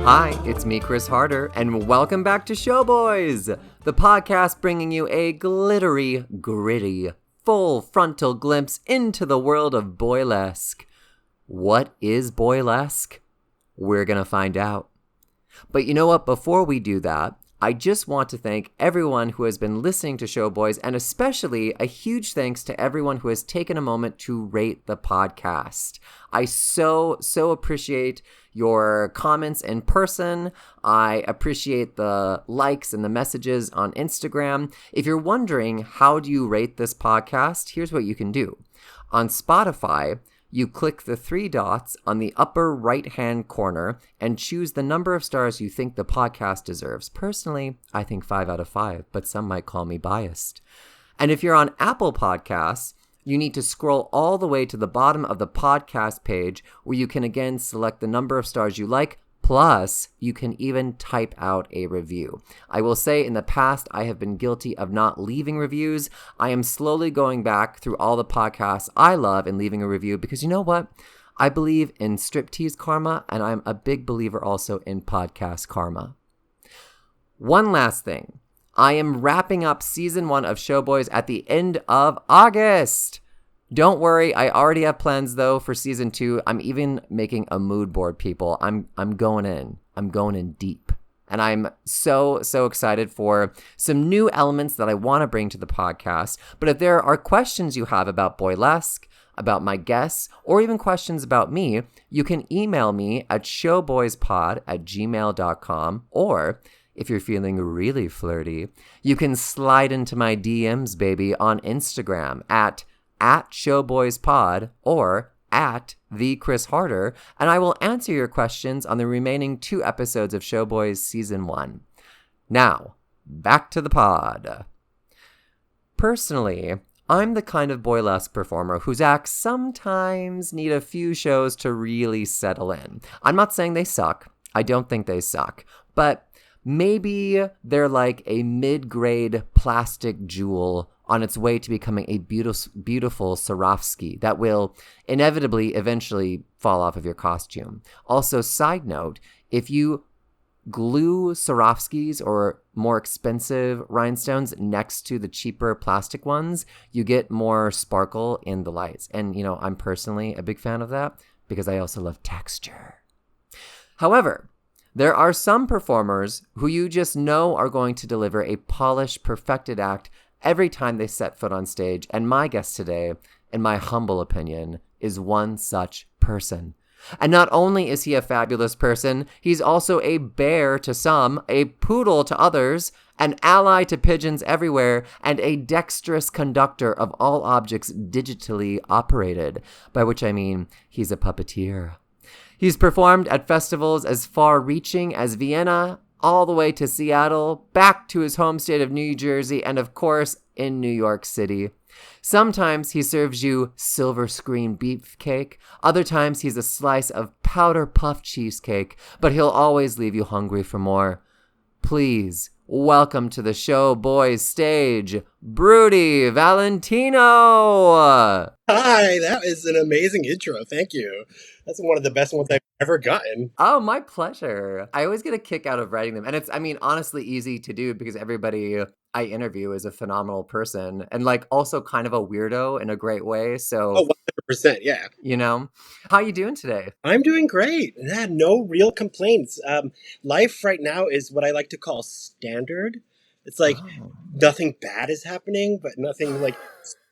Hi, it's me, Chris Harder, and welcome back to Showboys, the podcast bringing you a glittery, gritty, full frontal glimpse into the world of Boylesque. What is Boylesque? We're gonna find out. But you know what? Before we do that, I just want to thank everyone who has been listening to Showboys, and especially a huge thanks to everyone who has taken a moment to rate the podcast. I so appreciate your comments in person. I appreciate the likes and the messages on Instagram. If you're wondering how do you rate this podcast, here's what you can do. On Spotify, you click the three dots on the upper right-hand corner and choose the number of stars you think the podcast deserves. Personally, I think 5 out of 5, but some might call me biased. And if you're on Apple Podcasts, you need to scroll all the way to the bottom of the podcast page where you can again select the number of stars you like, plus you can even type out a review. I will say in the past I have been guilty of not leaving reviews. I am slowly going back through all the podcasts I love and leaving a review because you know what? I believe in striptease karma, and I'm a big believer also in podcast karma. One last thing. I am wrapping up season 1 of Showboys at the end of August. Don't worry, I already have plans though for season 2. I'm even making a mood board, people. I'm going in. I'm going in deep. And I'm so excited for some new elements that I want to bring to the podcast. But if there are questions you have about Boylesque, about my guests, or even questions about me, you can email me at showboyspod@gmail.com, or if you're feeling really flirty, you can slide into my DMs, baby, on Instagram at showboyspod or at the Chris Harder, and I will answer your questions on the remaining 2 episodes of Showboys Season 1. Now, back to the pod. Personally, I'm the kind of Boylesque performer whose acts sometimes need a few shows to really settle in. I'm not saying they suck. I don't think they suck. But maybe they're like a mid-grade plastic jewel on its way to becoming a beautiful Swarovski that will inevitably eventually fall off of your costume. Also, side note, if you glue Swarovskis or more expensive rhinestones next to the cheaper plastic ones, you get more sparkle in the lights. And, you know, I'm personally a big fan of that because I also love texture. However, there are some performers who you just know are going to deliver a polished, perfected act every time they set foot on stage. And my guest today, in my humble opinion, is one such person. And not only is he a fabulous person, he's also a bear to some, a poodle to others, an ally to pigeons everywhere, and a dexterous conductor of all objects digitally operated, by which I mean he's a puppeteer. He's performed at festivals as far-reaching as Vienna, all the way to Seattle, back to his home state of New Jersey, and of course, in New York City. Sometimes he serves you silver screen beefcake. Other times he's a slice of powder puff cheesecake, but he'll always leave you hungry for more. Please welcome to the Showboys stage, Broody Valentino. Hi, that is an amazing intro. Thank you. That's one of the best ones I've ever gotten. Oh, my pleasure. I always get a kick out of writing them. And it's, I mean, honestly easy to do because everybody I interview is a phenomenal person and like also kind of a weirdo in a great way. So, 100%, yeah. you know, how you doing today? I'm doing great. Yeah, no real complaints. Life right now is what I like to call standard. It's like nothing bad is happening, but nothing like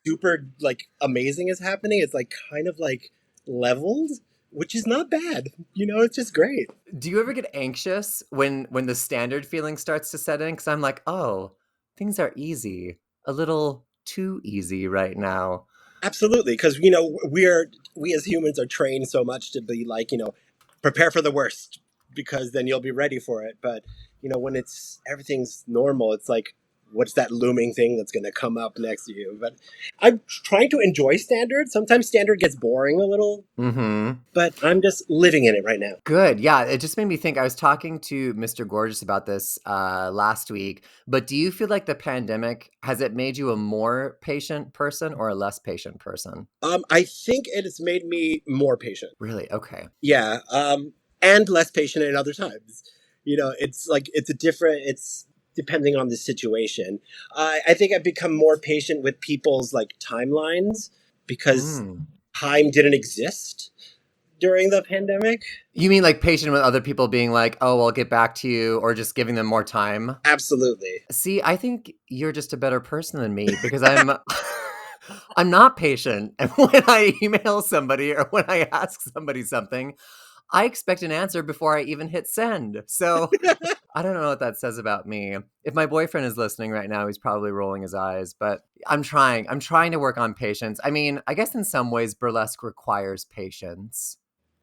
super like amazing is happening. It's like kind of like leveled, which is not bad. You know, it's just great. Do you ever get anxious when the standard feeling starts to set in? Because I'm like, oh, things are easy, a little too easy right now. Absolutely, because you know we as humans are trained so much to be like, you know, prepare for the worst because then you'll be ready for it. But you know, when everything's normal, it's like, what's that looming thing that's going to come up next to you? But I'm trying to enjoy standard. Sometimes standard gets boring a little, but I'm just living in it right now. Good. Yeah, it just made me think. I was talking to Mr. Gorgeous about this last week, but do you feel like the pandemic, has it made you a more patient person or a less patient person? I think it has made me more patient. Really? Okay. Yeah. and less patient at other times. It's like it's depending on the situation. I think I've become more patient with people's like timelines because Mm. time didn't exist during the pandemic. You mean like patient with other people being like, oh, I'll get back to you, or just giving them more time? Absolutely. See, I think you're just a better person than me because I'm I'm not patient. And when I email somebody or when I ask somebody something, I expect an answer before I even hit send. So I don't know what that says about me. If my boyfriend is listening right now, he's probably rolling his eyes, but I'm trying. I'm trying to work on patience. I mean, I guess in some ways burlesque requires patience.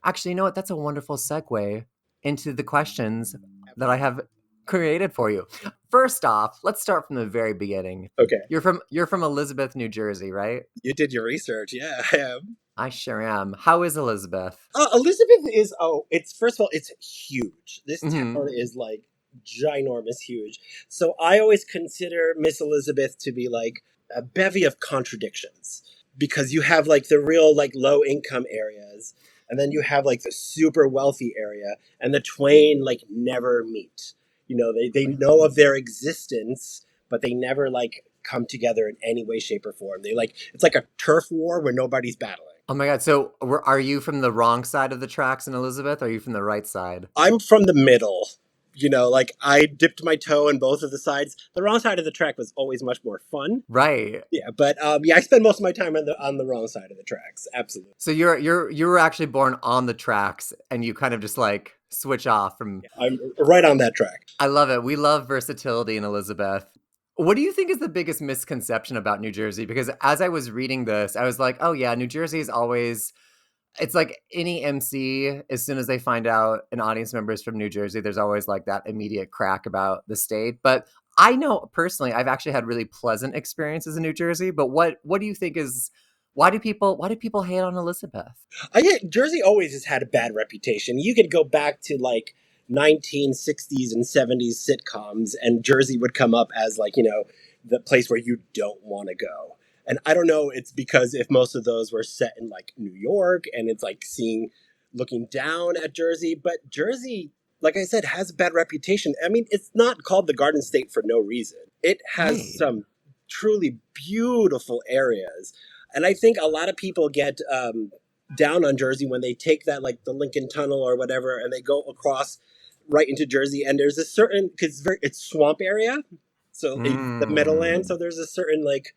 Actually, you know what? That's a wonderful segue into the questions that I have created for you. First off, let's start from the very beginning. Okay. You're from Elizabeth, New Jersey, right? You did your research. Yeah, I am. I sure am. How is Elizabeth? Elizabeth is, it's, first of all, it's huge. This Hmm. town is like ginormous huge. So I always consider Miss Elizabeth to be like a bevy of contradictions because you have like the real like low income areas, and then you have like the super wealthy area, and the twain like never meet. They know of their existence, but they never like come together in any way, shape, or form. It's like a turf war where nobody's battling. Oh my God. So are you from the wrong side of the tracks in Elizabeth? Or are you from the right side? I'm from the middle. Like I dipped my toe in both of the sides. The wrong side of the track was always much more fun. Right. Yeah, but yeah, I spend most of my time on the wrong side of the tracks. Absolutely. So you were actually born on the tracks and you kind of just like switch off from. Yeah, I'm right on that track. I love it. We love versatility in Elizabeth. What do you think is the biggest misconception about New Jersey? Because as I was reading this, I was like, oh yeah, New Jersey is always, it's like any MC, as soon as they find out an audience member is from New Jersey, there's always like that immediate crack about the state. But I know personally, I've actually had really pleasant experiences in New Jersey. But what do you think is, why do people hate on Elizabeth? Jersey always has had a bad reputation. You could go back to like 1960s and 70s sitcoms, and Jersey would come up as like the place where you don't want to go. And I don't know, it's because if most of those were set in like New York, and it's like looking down at Jersey, but Jersey, like I said, has a bad reputation. I mean, it's not called the Garden State for no reason. It has Right. some truly beautiful areas. And I think a lot of people get down on Jersey when they take that, like the Lincoln Tunnel or whatever, and they go across right into Jersey. And there's a certain, because it's swamp area, so it's the Meadowlands. So Mm. there's a certain like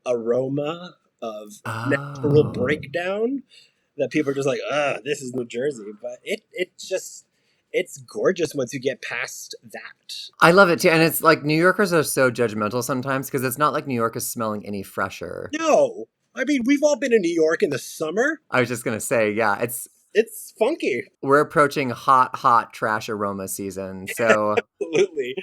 aroma of natural Oh. breakdown that people are just like, this is New Jersey. But it's gorgeous once you get past that. I love it too. And it's like New Yorkers are so judgmental sometimes because it's not like New York is smelling any fresher. No, I mean, we've all been in New York in the summer. I was just gonna say, yeah, It's funky. we're approaching hot trash aroma season. So Absolutely.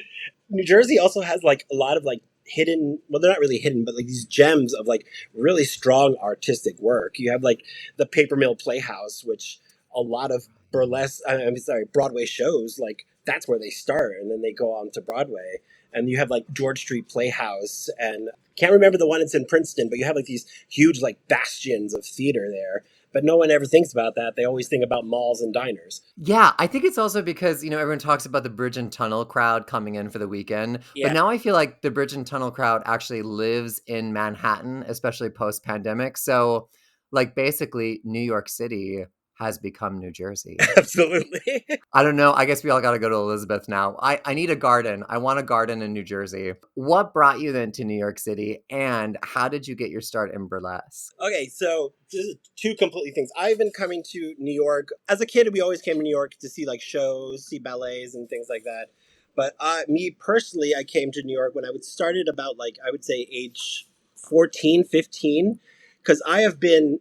New Jersey also has like a lot of like hidden, well, they're not really hidden, but like these gems of like really strong artistic work. You have like the Paper Mill Playhouse, which a lot of Broadway shows, like that's where they start, and then they go on to Broadway. And you have like George Street Playhouse, and can't remember the one that's in Princeton, but you have like these huge like bastions of theater there. But no one ever thinks about that. They always think about malls and diners. yeah, I think it's also because, everyone talks about the Bridge and Tunnel crowd coming in for the weekend. But Yeah, now I feel like the Bridge and Tunnel crowd actually lives in Manhattan, especially post pandemic. So like basically New York City has become New Jersey. absolutely. I don't know. I guess we all got to go to Elizabeth now. I need a garden. I want a garden in New Jersey. What brought you then to New York City, and how did you get your start in burlesque? Okay, so just two completely things. I've been coming to New York as a kid. We always came to New York to see like shows, see ballets, and things like that. But me personally, I came to New York when I would started about like I would say age 14, 15, because I have been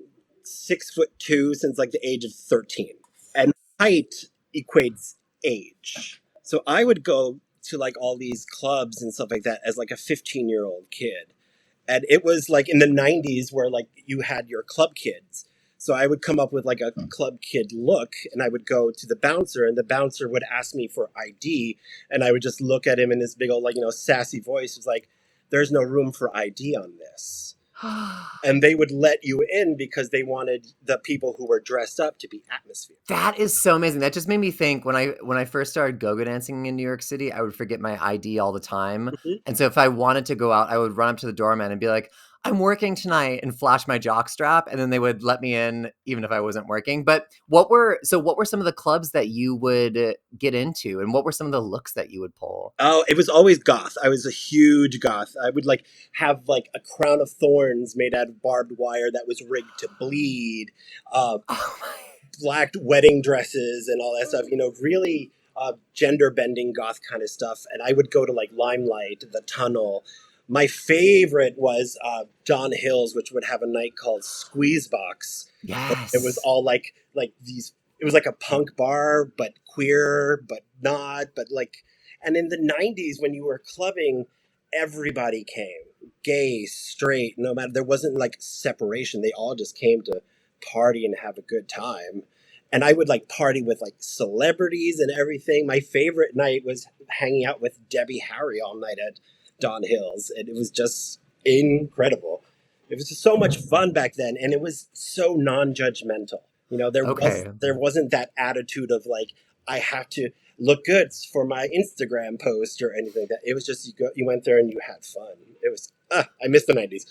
6'2" since like the age of 13, and height equates age. So I would go to like all these clubs and stuff like that as like a 15-year-old kid, and it was like in the 90s where like you had your club kids. So I would come up with like a club kid look, and I would go to the bouncer, and the bouncer would ask me for ID, and I would just look at him in his big old like sassy voice. It was like, there's no room for ID on this. And they would let you in because they wanted the people who were dressed up to be atmosphere. That is so amazing. That just made me think when I first started go-go dancing in New York City, I would forget my ID all the time. Mhm. And so if I wanted to go out, I would run up to the doorman and be like, I'm working tonight, and flash my jock strap, and then they would let me in even if I wasn't working. But what were some of the clubs that you would get into, and what were some of the looks that you would pull? Oh, it was always goth. I was a huge goth. I would like have like a crown of thorns made out of barbed wire that was rigged to bleed. Oh my. Black wedding dresses and all that stuff, really gender bending goth kind of stuff. And I would go to like Limelight, the Tunnel. My favorite was John Hill's, which would have a night called SqueezeBox. It was Yes. all like these. It was like a punk bar, but queer, but not, but like. And in the '90s, when you were clubbing, everybody came, gay, straight, no matter. There wasn't like separation. They all just came to party and have a good time. And I would like party with like celebrities and everything. My favorite night was hanging out with Debbie Harry all night at Don Hill's, and it was just incredible. It was just so much fun back then, and it was so non-judgmental. Okay. There wasn't that attitude of like I have to look good for my Instagram post or anything like that. It was just you went there and you had fun. It was I miss the '90s.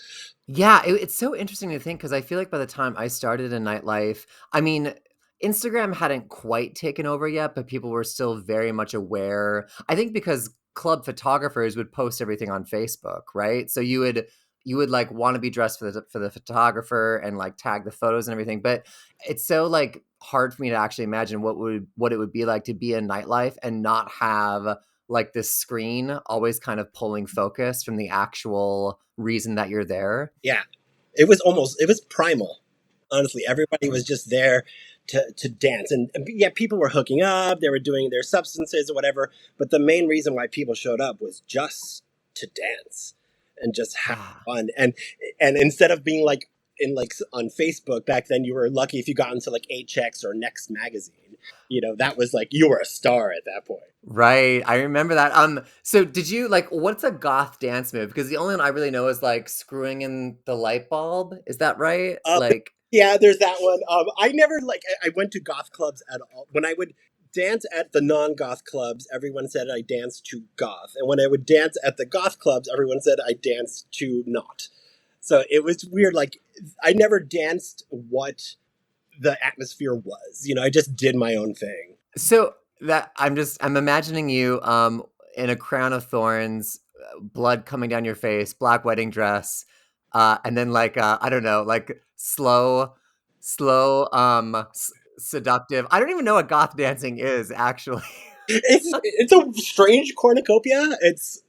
Yeah, it's so interesting to think because I feel like by the time I started in nightlife, I mean, Instagram hadn't quite taken over yet, but people were still very much aware. I think because club photographers would post everything on Facebook, right? So you would like want to be dressed for the photographer and like tag the photos and everything. But it's so like hard for me to actually imagine what it would be like to be in nightlife and not have like this screen always kind of pulling focus from the actual reason that you're there. Yeah, it was primal. Honestly, everybody was just there to dance. And yeah, people were hooking up, they were doing their substances or whatever. But the main reason why people showed up was just to dance and just have Yeah. fun. And instead of being like on Facebook back then, you were lucky if you got into like HX or Next magazine. That was like you were a star at that point. Right. I remember that. So did you like what's a goth dance move? Because the only one I really know is like screwing in the light bulb. Is that right? Uh, Like, yeah, there's that one. I never I went to goth clubs at all. When I would dance at the non-goth clubs, everyone said I danced to goth, and when I would dance at the goth clubs, everyone said I danced to not. So it was weird. Like I never danced what the atmosphere was. I just did my own thing. so that I'm imagining you in a crown of thorns, blood coming down your face, black wedding dress, and then like I don't know, like slow seductive. I don't even know what goth dancing is actually. It's a strange cornucopia. It's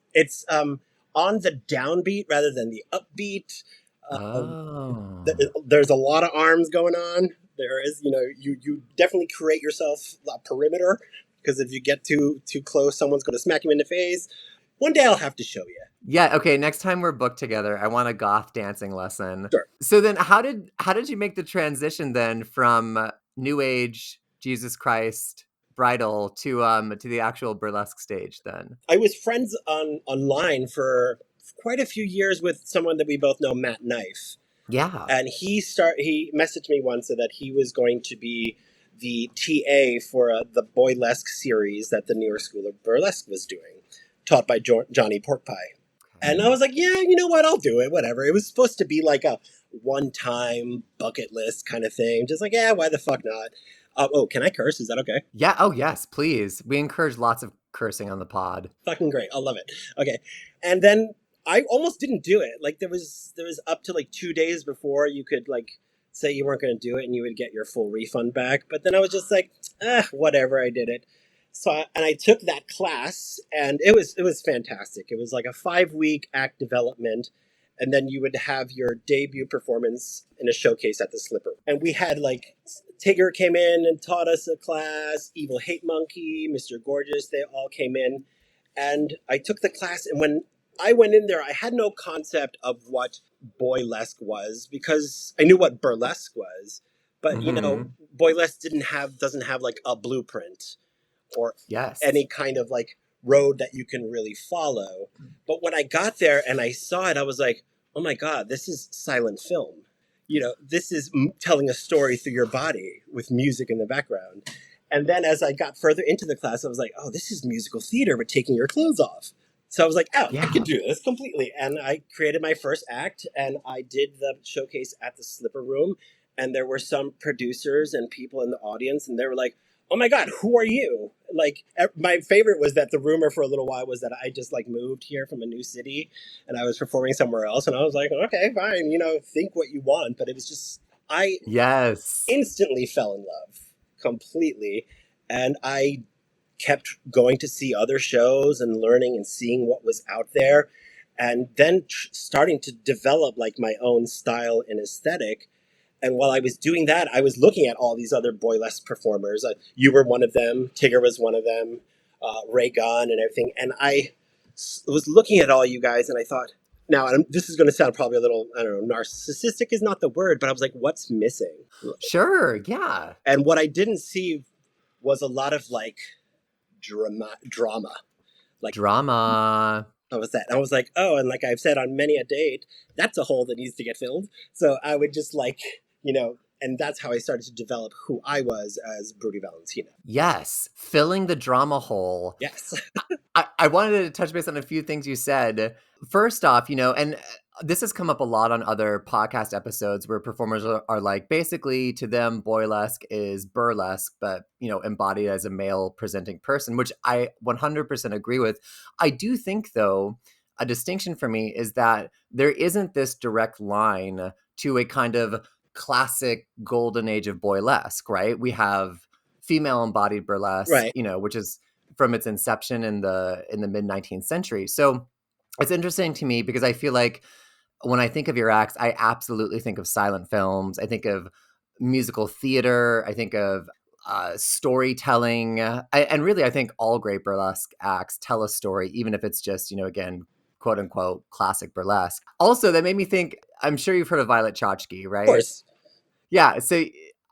on the downbeat rather than the upbeat. Um, Oh. there's a lot of arms going on. There is, you definitely create yourself a perimeter because if you get too close, someone's going to smack you in the face. One day I'll have to show you. Yeah, okay, next time we're booked together, I want a goth dancing lesson. Sure. So then how did you make the transition then from new age Jesus Christ bridal to the actual burlesque stage then? I was friends online for quite a few years with someone that we both know, Matt Knife. Yeah. And he messaged me once that he was going to be the TA for the Boylesque series that the New York School of Burlesque was doing, taught by Jonny Porkpie. And I was like, yeah, you know what? I'll do it. Whatever. It was supposed to be like a one-time bucket list kind of thing. Just like, yeah, why the fuck not? Oh, can I curse? Is that okay? Yeah, oh yes, please. We encourage lots of cursing on the pod. Fucking great. I love it. Okay. And then I almost didn't do it. Like there was up to like 2 days before you could like say you weren't going to do it and you would get your full refund back. But then I was just like, whatever. I did it. And I took that class and it was fantastic. It was like a 5-week act development. And then you would have your debut performance in a showcase at the Slipper. And we had like Tigger came in and taught us a class, Evil Hate Monkey, Mr. Gorgeous, they all came in. And I took the class, and when I went in there, I had no concept of what boylesque was because I knew what burlesque was. But Mhm. boylesque doesn't have like a blueprint or Yes. any kind of like road that you can really follow. But when I got there and I saw it, I was like, oh my God, this is silent film. This is telling a story through your body with music in the background. And then as I got further into the class, I was like, oh, this is musical theater, but taking your clothes off. So I was like, oh, I Yeah. can do this completely. And I created my first act, and I did the showcase at the Slipper Room. And there were some producers and people in the audience, and they were like, oh my God, who are you? Like, my favorite was that the rumor for a little while was that I just like moved here from a new city and I was performing somewhere else. And I was like, okay, fine, think what you want. But it was just, I Yes. instantly fell in love completely. And I kept going to see other shows and learning and seeing what was out there. And then starting to develop like my own style and aesthetic. And while I was doing that, I was looking at all these other Boylesque performers. You were one of them. Tigger was one of them. Ray Gunn and everything. And I was looking at all you guys, and I thought, now, and this is going to sound probably a little, I don't know, narcissistic is not the word, but I was like, what's missing? Sure, yeah. And what I didn't see was a lot of like drama. Like Drama. How was that? I was like, oh, and like I've said on many a date, that's a hole that needs to get filled. So I would just like, and that's how I started to develop who I was as Broody Valentino. Yes, filling the drama hole. Yes. I wanted to touch base on a few things you said. First off, and this has come up a lot on other podcast episodes where performers are like, basically to them, Boylesque is burlesque, but, embodied as a male presenting person, which I 100% agree with. I do think, though, a distinction for me is that there isn't this direct line to a kind of classic golden age of Boylesque, right? We have female embodied burlesque, Right. Which is from its inception in the mid 19th century. So it's interesting to me because I feel like when I think of your acts, I absolutely think of silent films. I think of musical theater. I think of storytelling. And really, I think all great burlesque acts tell a story, even if it's just, again, quote unquote, classic burlesque. Also, that made me think, I'm sure you've heard of Violet Chachki, right? Of course. Yeah. So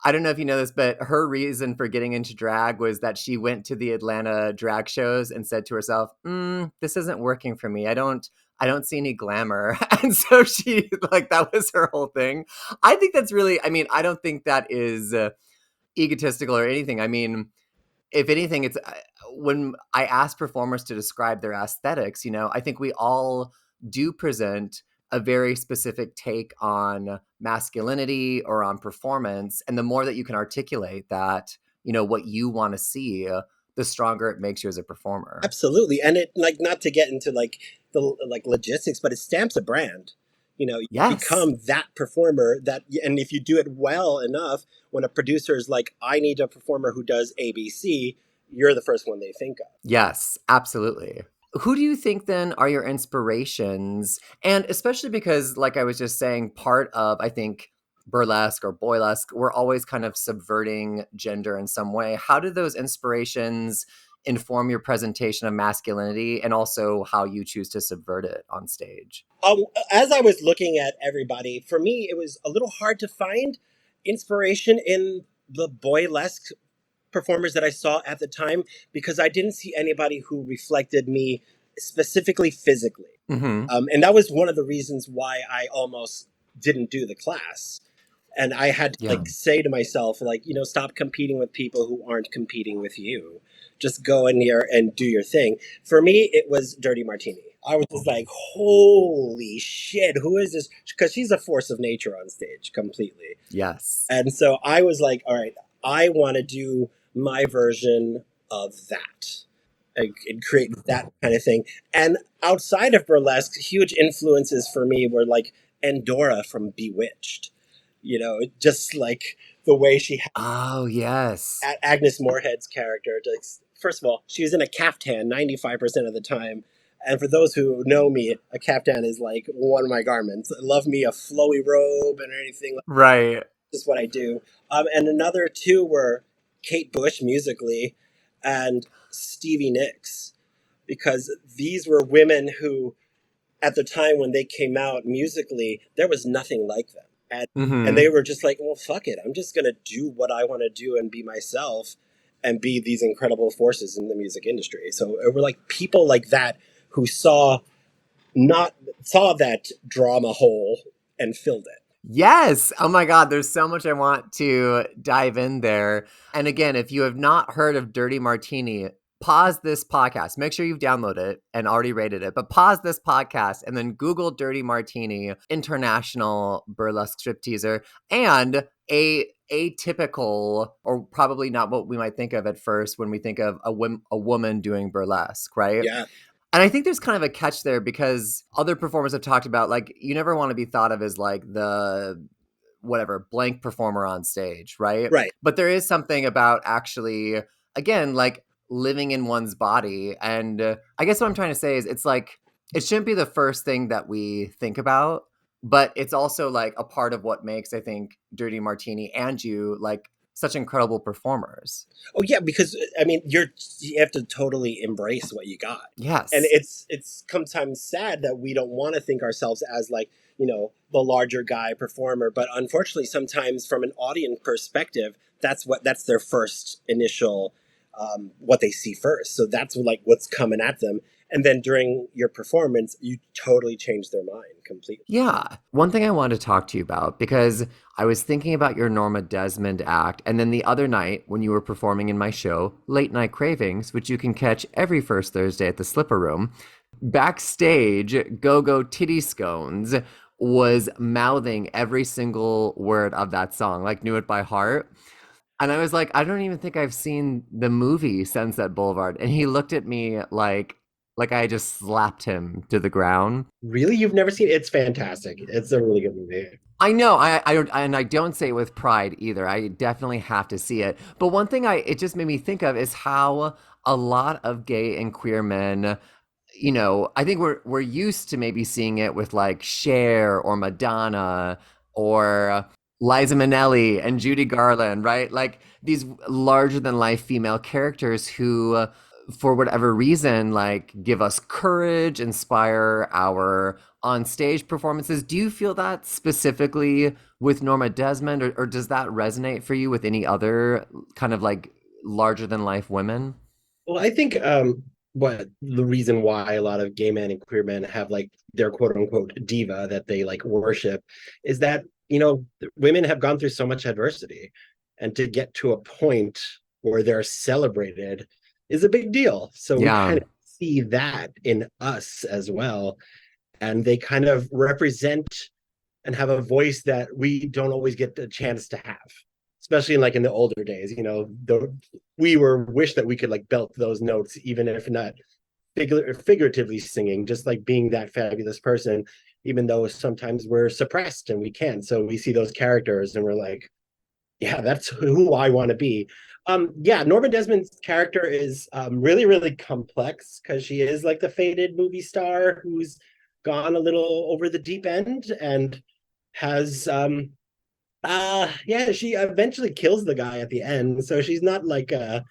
I don't know if you know this, but her reason for getting into drag was that she went to the Atlanta drag shows and said to herself, this isn't working for me. I don't see any glamour. And so she, like, that was her whole thing. I think that's really, I don't think that is egotistical or anything. I mean, if anything, it's when I ask performers to describe their aesthetics, I think we all do present a very specific take on masculinity or on performance. And the more that you can articulate that, what you want to see, the stronger it makes you as a performer. Absolutely. And it, like, not to get into like the like logistics, but it stamps a brand. You Yes. become that performer and if you do it well enough, when a producer is like, I need a performer who does ABC, you're the first one they think of. Yes, absolutely. Who do you think then are your inspirations? And especially because, like I was just saying, part of, I think, burlesque or boylesque, we're always kind of subverting gender in some way. How do those inspirations inform your presentation of masculinity and also how you choose to subvert it on stage? As I was looking at everybody, for me, it was a little hard to find inspiration in the boylesque performers that I saw at the time because I didn't see anybody who reflected me specifically physically. Mm-hmm. And that was one of the reasons why I almost didn't do the class. And I had to say to myself, like, stop competing with people who aren't competing with you. Just go in here and do your thing. For me, it was Dirty Martini. I was just like, holy shit, who is this? Because she's a force of nature on stage completely. Yes. And so I was like, all right, I want to do my version of that and create that kind of thing. And outside of burlesque, huge influences for me were like Endora from Bewitched. Just like the way she had Agnes Moorehead's character. First of all, she was in a caftan 95% of the time. And for those who know me, a caftan is like one of my garments. Love me a flowy robe and anything. Right. Just what I do. And another two were Kate Bush musically and Stevie Nicks. Because these were women who, at the time when they came out musically, there was nothing like them. And they were just like, well, fuck it. I'm just going to do what I want to do and be myself and be these incredible forces in the music industry. So it were like people like that who saw not saw that drama hole and filled it. Yes. Oh my God. There's so much I want to dive in there. And again, if you have not heard of Dirty Martini, pause this podcast. Make sure you've downloaded it and already rated it, but pause this podcast and then Google Dirty Martini, international burlesque stripteaser, and a atypical, or probably not what we might think of at first when we think of a woman doing burlesque, right? Yeah. And I think there's kind of a catch there because other performers have talked about, like, you never want to be thought of as like the whatever blank performer on stage, right? Right. But there is something about actually, again, like living in one's body. And I guess what I'm trying to say is it's like, it shouldn't be the first thing that we think about, but it's also like a part of what makes, I think, Dirty Martini and you like such incredible performers. Oh yeah, because I mean, you have to totally embrace what you got. Yes. And it's sometimes sad that we don't want to think ourselves as like, you know, the larger guy performer, but unfortunately sometimes from an audience perspective, that's their first initial what they see first. So that's like what's coming at them. And then during your performance, you totally change their mind completely. Yeah. One thing I wanted to talk to you about, because I was thinking about your Norma Desmond act, and then the other night when you were performing in my show, Late Night Cravings, which you can catch every first Thursday at the Slipper Room, backstage, Go-Go Titty Scones was mouthing every single word of that song, like knew it by heart. And I was like, I don't even think I've seen the movie Sunset Boulevard. And he looked at me like I just slapped him to the ground. Really? You've never seen it? It's fantastic. It's a really good movie. I know, and I don't say it with pride either. I definitely have to see it. But one thing it just made me think of is how a lot of gay and queer men, you know, I think we're used to maybe seeing it with like Cher or Madonna or Liza Minnelli and Judy Garland, right? Like these larger than life female characters who, for whatever reason, like give us courage, inspire our on stage performances. Do you feel that specifically with Norma Desmond, or does that resonate for you with any other kind of like larger than life women? Well, I think what the reason why a lot of gay men and queer men have like their quote unquote diva that they like worship is that, you know, women have gone through so much adversity, and to get to a point where they're celebrated is a big deal. So we kind of see that in us as well. And they kind of represent and have a voice that we don't always get the chance to have, especially in the older days. You know, we wish that we could like belt those notes, even if not figuratively singing, just like being that fabulous person, even though sometimes we're suppressed and we can't. So we see those characters and we're like, yeah, that's who I want to be. Yeah, Norma Desmond's character is really, really complex because she is like the faded movie star who's gone a little over the deep end and has she eventually kills the guy at the end. So she's not like a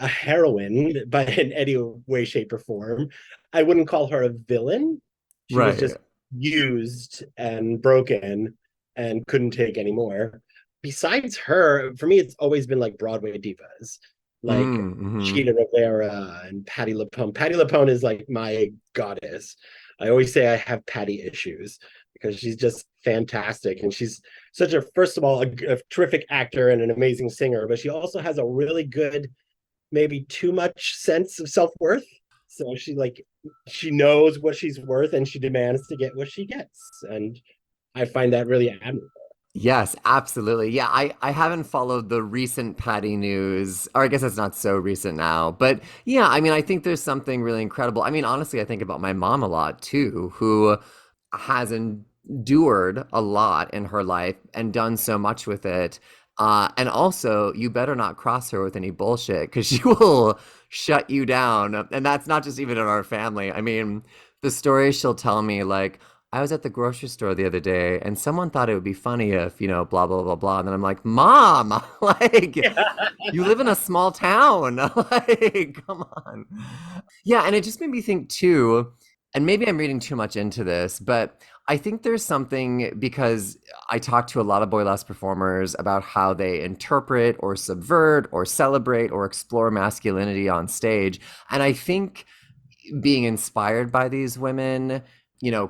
heroine, but in any way, shape, or form. I wouldn't call her a villain. She was just used and broken and couldn't take any more. Besides her, for me, it's always been like Broadway divas, like Cheetah Rivera and Patti LuPone. Patti LuPone is like my goddess. I always say I have Patti issues because she's just fantastic. And she's such a, first of all, a terrific actor and an amazing singer, but she also has a really good, maybe too much sense of self-worth. So she knows what she's worth and she demands to get what she gets. And I find that really admirable. Yes, absolutely. Yeah, I haven't followed the recent Patty news, or I guess it's not so recent now. But yeah, I mean, I think there's something really incredible. I mean, honestly, I think about my mom a lot too, who has endured a lot in her life and done so much with it. And also, you better not cross her with any bullshit because she will shut you down. And that's not just even in our family. I mean, the stories she'll tell me, like, I was at the grocery store the other day and someone thought it would be funny if, you know, blah, blah, blah, blah. And then I'm like, Mom, like, you live in a small town. Like, come on. Yeah. And it just made me think too, and maybe I'm reading too much into this, but I think there's something, because I talk to a lot of burlesque performers about how they interpret or subvert or celebrate or explore masculinity on stage. And I think being inspired by these women,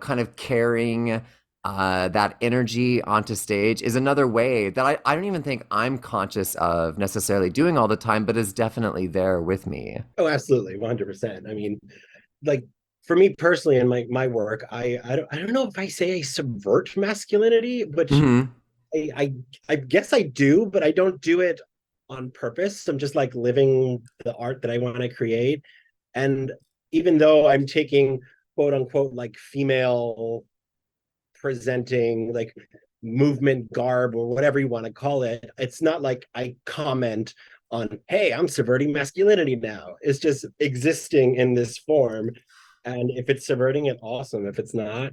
kind of carrying that energy onto stage is another way that I don't even think I'm conscious of necessarily doing all the time, but is definitely there with me. Oh, absolutely, 100%. I mean, like for me personally in my work, I don't know if I say I subvert masculinity, but Hmm. I guess I do, but I don't do it on purpose. I'm just like living the art that I want to create. And even though I'm taking quote unquote like female presenting like movement garb or whatever you want to call it, it's not like I comment on, hey, I'm subverting masculinity now. It's just existing in this form. And if it's subverting it, awesome. If it's not,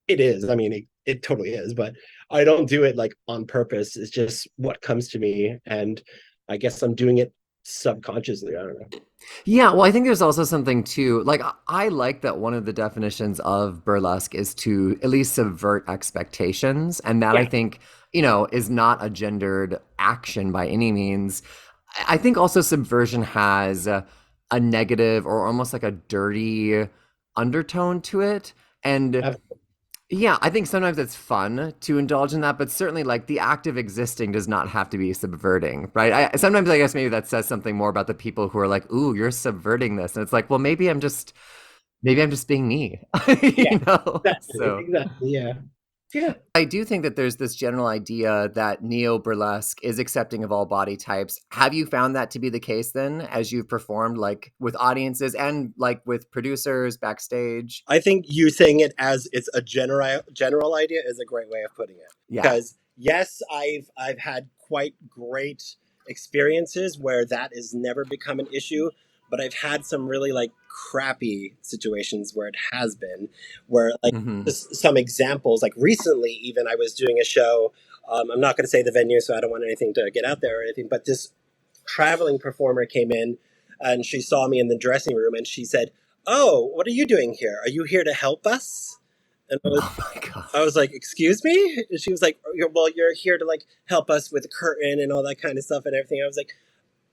it is. I mean, it totally is, but I don't do it like on purpose. It's just what comes to me. And I guess I'm doing it subconsciously. I don't know. Yeah, well, I think there's also something too. Like, I like that one of the definitions of burlesque is to at least subvert expectations. And that I Yeah, think, is not a gendered action by any means. I think also subversion has a negative or almost like a dirty undertone to it. And absolutely. yeah, I think sometimes it's fun to indulge in that, but certainly like the act of existing does not have to be subverting, right? Sometimes I guess maybe that says something more about the people who are like, "Ooh, you're subverting this," and it's like, well, maybe I'm just being me, Yeah, you know. exactly. So Exactly. Yeah. Yeah. I do think that there's this general idea that neo burlesque is accepting of all body types. Have you found that to be the case then, as you've performed like with audiences and like with producers backstage? I think you saying it as it's a general idea is a great way of putting it. Yeah. Because yes, I've had quite great experiences where that has never become an issue, but I've had some really like crappy situations where it has been. Where like Hmm. just some examples, like recently, even I was doing a show. I'm not going to say the venue, so I don't want anything to get out there or anything. But this traveling performer came in, and she saw me in the dressing room, and she said, "Oh, what are you doing here? Are you here to help us?" And Oh my god. I was like, "Excuse me?" And she was like, "Well, you're here to like help us with the curtain and all that kind of stuff and everything." I was like,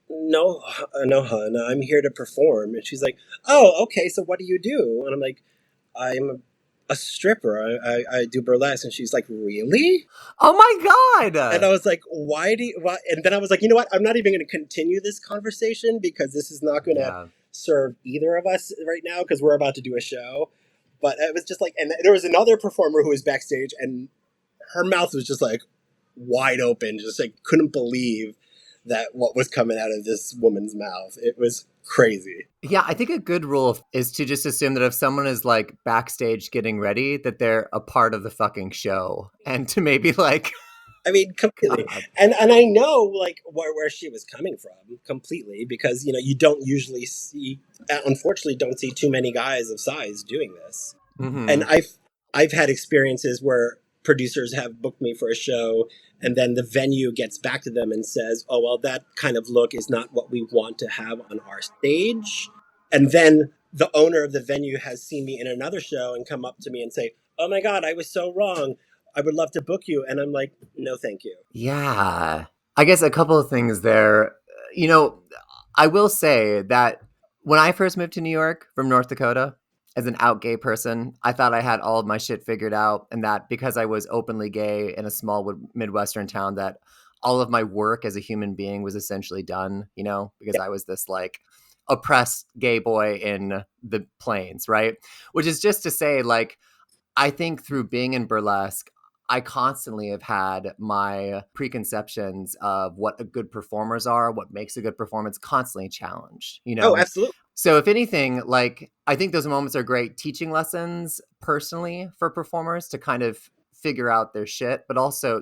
"No, no, hon, I'm here to perform." And she's like, "Oh, okay. So what do you do?" And I'm like, "I'm a stripper. I do burlesque." And she's like, "Really?" Oh my And I god. was like, "Why do you?" Why? And then I was like, "You know what? I'm not even going to continue this conversation because this is not going to Yeah. serve either of us right now because we're about to do a show." But it was just like, and there was another performer who was backstage, and her mouth was just like wide open, just like couldn't believe that what was coming out of this woman's mouth. It was crazy. Yeah, I think a good rule is to just assume that if someone is like backstage getting ready, that they're a part of the fucking show. And to maybe like, I mean, completely. God. And I know like where she was coming from completely because you don't usually see, unfortunately, don't see too many guys of size doing this. And Hmm. I've had experiences where producers have booked me for a show, and then the venue gets back to them and says, "Oh well, that kind of look is not what we want to have on our stage." And then the owner of the venue has seen me in another show and come up to me and say, "Oh my god, I was so wrong. I would love to book you." And I'm like, "No, thank you." Yeah. I guess a couple of things there. You know, I will say that when I first moved to New York from North Dakota, as an out gay person, I thought I had all of my shit figured out, and that because I was openly gay in a small Midwestern town, that all of my work as a human being was essentially done, because Yeah. I was this like oppressed gay boy in the plains, right? Which is just to say, like, I think through being in burlesque, I constantly have had my preconceptions of what a good performers are, what makes a good performance constantly challenged, Oh, absolutely. So if anything, like I think those moments are great teaching lessons personally for performers to kind of figure out their shit, but also,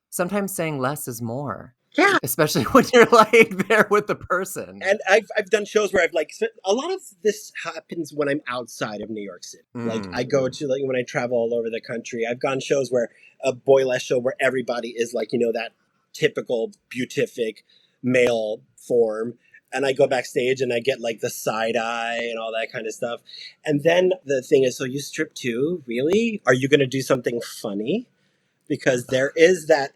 sometimes saying less is more, Yeah. especially when you're like there with the person. And I've done shows where I've like a lot of this happens when I'm outside of New York City. Like I Mm. go to like when I travel all over the country. I've gone shows where a boylesque show where everybody is like that typical beatific male form, and I go backstage and I get like the side eye and all that kind of stuff. And then the thing is, so you strip too? Really? Are you going to do something funny? Because there is that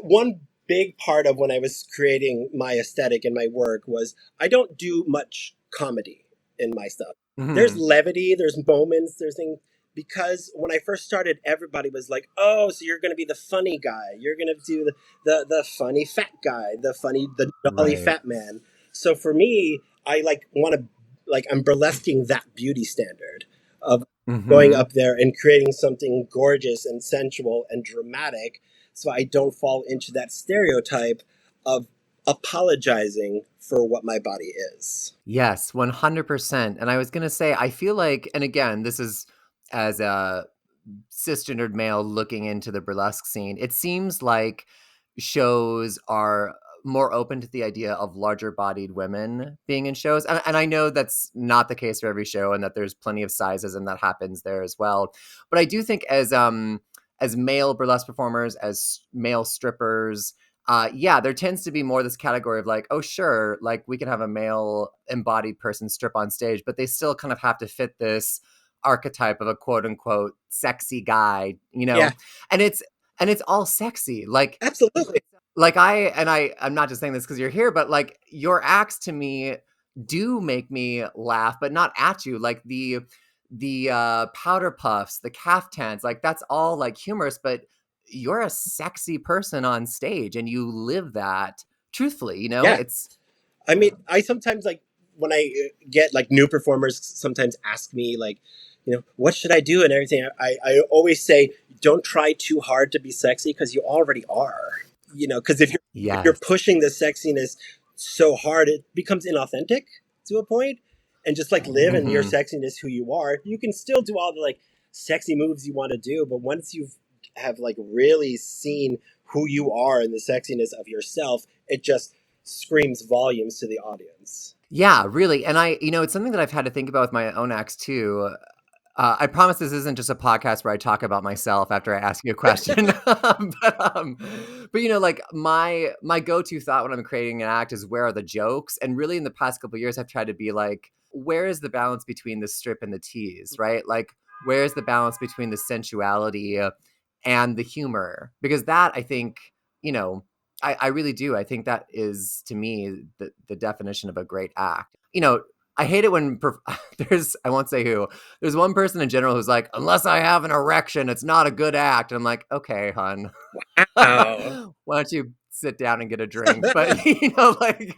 one big part of when I was creating my aesthetic and my work was I don't do much comedy in my stuff. There's Hmm. levity, there's moments, there's things. Because when I first started, everybody was like, "Oh, so you're going to be the funny guy? You're going to do the funny fat guy, the jolly Right. fat man." So for me, I like want to like I'm burlesquing that beauty standard of going Hmm. up there and creating something gorgeous and sensual and dramatic, so I don't fall into that stereotype of apologizing for what my body is. Yes, 100%. And I was going to say, I feel like, and again, this is as a cisgendered male looking into the burlesque scene, it seems like shows are more open to the idea of larger bodied women being in shows. And I know that's not the case for every show and that there's plenty of sizes and that happens there as well. But I do think as male burlesque performers, as male strippers, yeah, there tends to be more this category of like, oh, sure, like we can have a male embodied person strip on stage, but they still kind of have to fit this archetype of a quote unquote sexy guy, you Yeah, know? And it's all sexy. absolutely. I'm not just saying this because you're here, but like your acts to me do make me laugh, but not at you. Like the powder puffs, the caftans, like that's all like humorous, but you're a sexy person on stage and you live that truthfully, you know? Yeah. It's I mean, I sometimes like when I get like new performers sometimes ask me like, what should I do and everything. I always say, don't try too hard to be sexy because you already are. Because if you're yes. pushing the sexiness so hard, it becomes inauthentic to a point. And just like live in your Hmm. sexiness, who you are, you can still do all the like sexy moves you want to do. But once you have like really seen who you are and the sexiness of yourself, it just screams volumes to the audience. Yeah, really. And it's something that I've had to think about with my own acts too. I promise this isn't just a podcast where I talk about myself after I ask you a question. But like my go-to thought when I'm creating an act is where are the jokes? And really in the past couple of years, I've tried to be like, where is the balance between the strip and the tease, right? Like, where's the balance between the sensuality and the humor? Because that I think, I really do. I think that is to me the definition of a great act. I hate it when I won't say who, there's one person in general who's like, unless I have an erection, it's not a good act. And I'm like, okay, hon, Oh. why don't you sit down and get a drink? But like,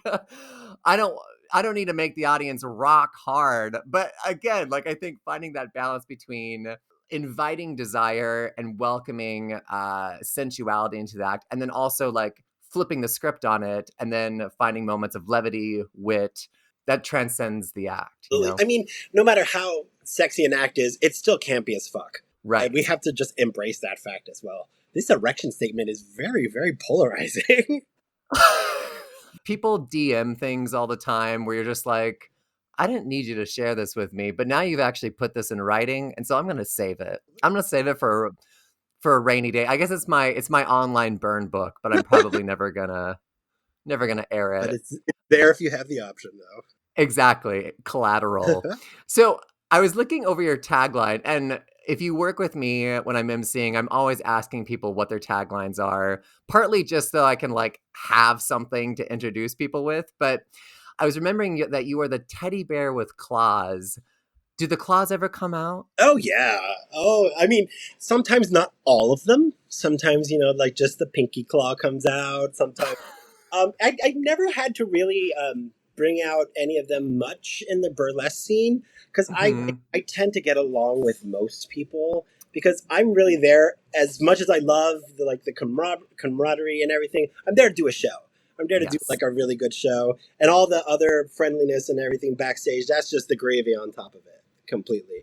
I don't, I don't need to make the audience rock hard. But again, like I think finding that balance between inviting desire and welcoming sensuality into the act, and then also like flipping the script on it, and then finding moments of levity, wit that transcends the act. I mean, no matter how sexy an act is, it's still campy as fuck. And we Right. have to just embrace that fact as well. This erection statement is very, very polarizing. People DM things all the time where you're just like, I didn't need you to share this with me, but now you've actually put this in writing, and so I'm going to save it. I'm going to save it for a rainy day. I guess it's my online burn book, but I'm probably never gonna air But it. it's there if you have the option, Exactly, collateral. though. So I was looking over your tagline, and if you work with me when I'm emceeing, I'm always asking people what their taglines are, partly just so I can like have something to introduce people with. But I was remembering that you are the teddy bear with claws. Do the claws ever come out? Oh, yeah. Oh, I mean, sometimes not all of them. Sometimes, like just the pinky claw comes out. Sometimes I never had to really bring out any of them much in the burlesque scene because Hmm. I tend to get along with most people because I'm really there as much as I love the camaraderie and everything. I'm there to do a show. I'm there to do Yes. like a really good show, and all the other friendliness and everything backstage. That's just the gravy on top of it, completely.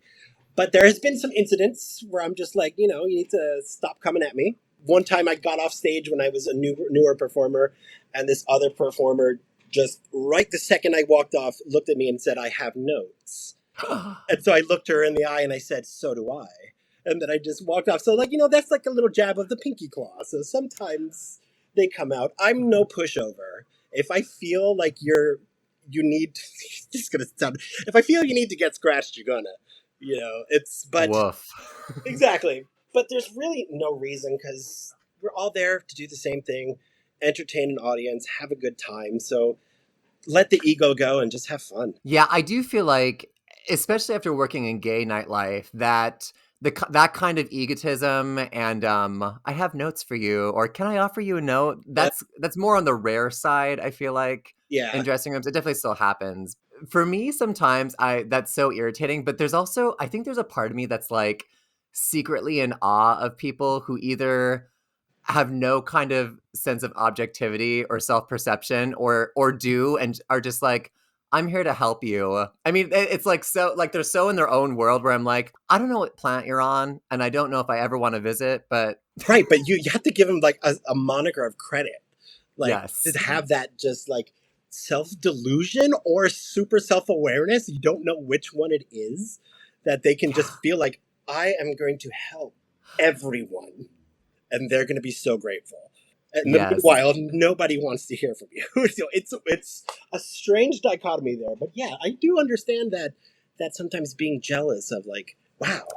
But there has been some incidents where I'm just like, you need to stop coming at me. One time I got off stage when I was a newer performer, and this other performer just right the second I walked off looked at me and said, "I have notes." And so I looked her in the eye and I said, "So do I." And then I just walked off. So like, that's like a little jab of the pinky claw. So sometimes they come out. I'm no pushover. If I feel like you need just gonna sound if I feel you need to get scratched, you're gonna. But Woof. exactly. But there's really no reason because we're all there to do the same thing, entertain an audience, have a good time. So let the ego go and just have fun. Yeah, I do feel like especially after working in gay nightlife, that that kind of egotism and I have notes for you, or can I offer you a note? Uh, That's more on the rare side, I feel like, in yeah. dressing rooms. It definitely still happens. For me, sometimes I that's so irritating, but there's also I think there's a part of me that's like secretly in awe of people who either have no kind of sense of objectivity or self-perception or do and are just like, I'm here to help you. I mean, it's like so like they're so in their own world where I'm like, I don't know what planet you're on and I don't know if I ever want to visit, but Right, but you have to give them like a moniker of credit. Like to yes. have that just like self-delusion or super self-awareness, you don't know which one it is, that they can Yeah. just feel like I am going to help everyone and they're going to be so grateful. And Yes. meanwhile, nobody wants to hear from you. So it's a strange dichotomy there. But yeah, I do understand that sometimes being jealous of like, wow,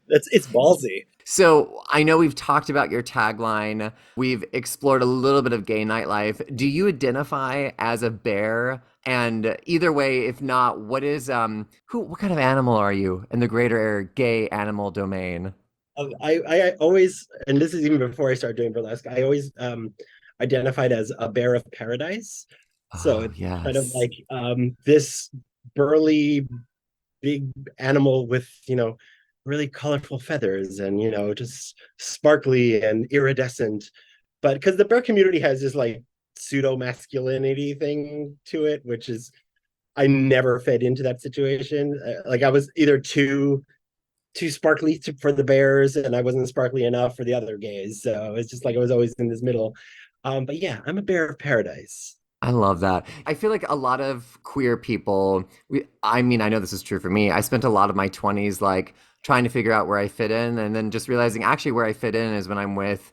it's ballsy. So I know we've talked about your tagline. We've explored a little bit of gay nightlife. Do you identify as a bear? And either way, if not, what kind of animal are you in the greater gay animal domain? I always, and this is even before I started doing burlesque, I always identified as a bear of paradise. So Oh, it's kind of yes. like this burly, big animal with, really colorful feathers and, just sparkly and iridescent. But because the bear community has this like pseudo masculinity thing to it, which is, I never fed into that situation. Like I was either too sparkly for the bears, and I wasn't sparkly enough for the other gays. So it's just like I was always in this middle. But yeah, I'm a bear of paradise. I love that. I feel like a lot of queer people, I mean, I know this is true for me. I spent a lot of my 20s like trying to figure out where I fit in and then just realizing actually where I fit in is when I'm with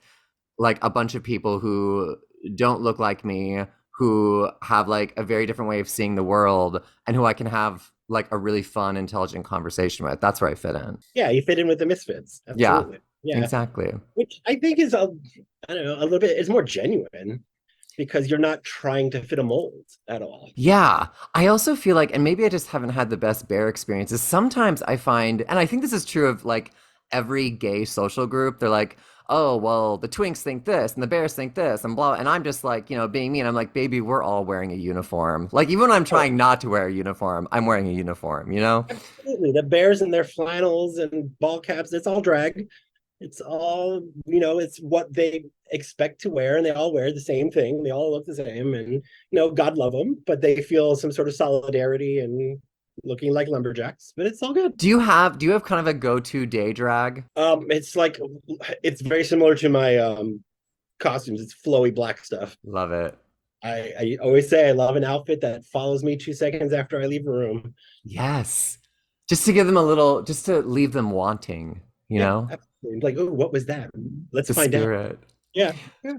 like a bunch of people who don't look like me, who have like a very different way of seeing the world and who I can have like a really fun, intelligent conversation with. That's where I fit in. Yeah, you fit in with the misfits. Yeah, Absolutely. Yeah, exactly. which I think is I don't know, a little bit. It's more genuine because you're not trying to fit a mold at all. Yeah, I also feel like, and maybe I just haven't had the best bear experiences. Sometimes I find, and I think this is true of like every gay social group, they're like, oh, well, the twinks think this and the bears think this and blah. And I'm just like, being me. And I'm like, baby, we're all wearing a uniform. Like, even when I'm Oh, trying not to wear a uniform, I'm wearing a uniform, you know? absolutely. The bears and their flannels and ball caps, it's all drag. It's all, it's what they expect to wear, and they all wear the same thing. They all look the same, and God love them, but they feel some sort of solidarity and looking like lumberjacks. But it's all good. Do you have kind of a go-to day drag? It's like it's very similar to my costumes. It's flowy black stuff. Love it. I always say I love an outfit that follows me 2 seconds after I leave a room. Yes. Just to give them a little, just to leave them wanting, you Yeah, know? absolutely. Like, oh, what was that? Let's The find out. spirit. Yeah, yeah.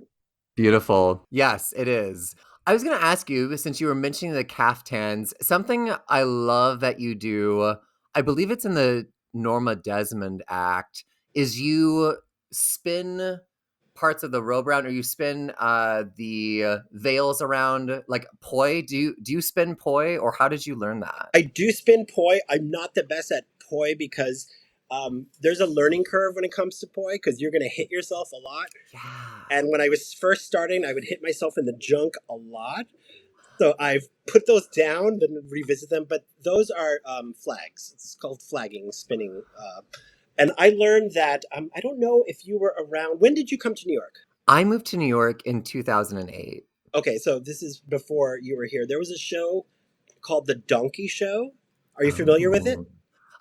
Beautiful. Yes, it is. I was going to ask you, since you were mentioning the caftans, something I love that you do, I believe it's in the Norma Desmond Act, is you spin parts of the robe around or you spin the veils around like poi. Do you spin poi or how did you learn that? I do spin poi. I'm not the best at poi because there's a learning curve when it comes to poi because you're going to hit yourself a lot. Yeah. And when I was first starting, I would hit myself in the junk a lot. So I've put those down, then revisit them. But those are flags. It's called flagging, spinning. And I learned that I don't know if you were around. When did you come to New York? I moved to New York in 2008. Okay, so this is before you were here. There was a show called The Donkey Show. Are you familiar with it? Oh.